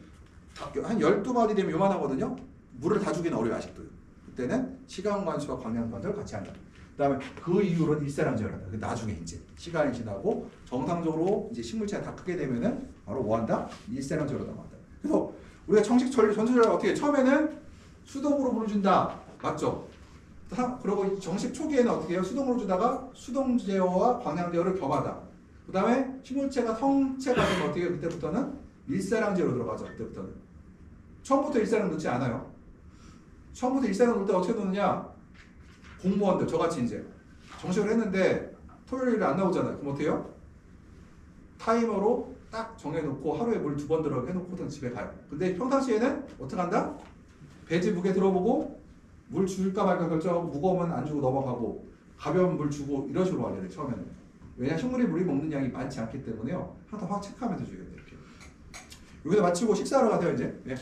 한 12마리 되면 요만하거든요. 물을 다 주기는 어려워요. 아직도. 그때는 시간 관수와 광량 관수를 같이 한다. 그 다음에 그 이후로는 일사량 제어를 한다. 나중에 이제 시간이 지나고 정상적으로 이제 식물체가 다 크게 되면은 바로 뭐 한다? 일사량 제어로 넘어간다. 그래서 우리가 정식 전투전략을 어떻게 해? 처음에는 수동으로 물을 준다. 맞죠? 그리고 정식 초기에는 어떻게 해요? 수동으로 주다가 수동 제어와 광량 제어를 겹하다. 그 다음에 식물체가 성체가 되면 어떻게 해요? 그때부터는 일사량제로 들어가죠. 그때부터는. 처음부터 일사량 넣지 않아요. 처음부터 일사량 넣을 때 어떻게 넣느냐? 공무원들 저같이 이제 정시를 했는데 토요일에 안 나오잖아요. 그럼 어떻게 해요? 타이머로 딱 정해놓고 하루에 물 2번 들어가게 해놓고선 집에 가요. 근데 평상시에는 어떻게 한다? 배지 무게 들어보고 물 줄까 말까 결정하고 무거우면 안 주고 넘어가고 가벼운 물 주고 이런 식으로 하려고 해요. 처음에는. 왜냐 식물이 물이 먹는 양이 많지 않기 때문에요. 항상 확 체크하면서 줘야 돼요. 이렇게. 여기서 마치고 식사하러 가세요 이제. 네.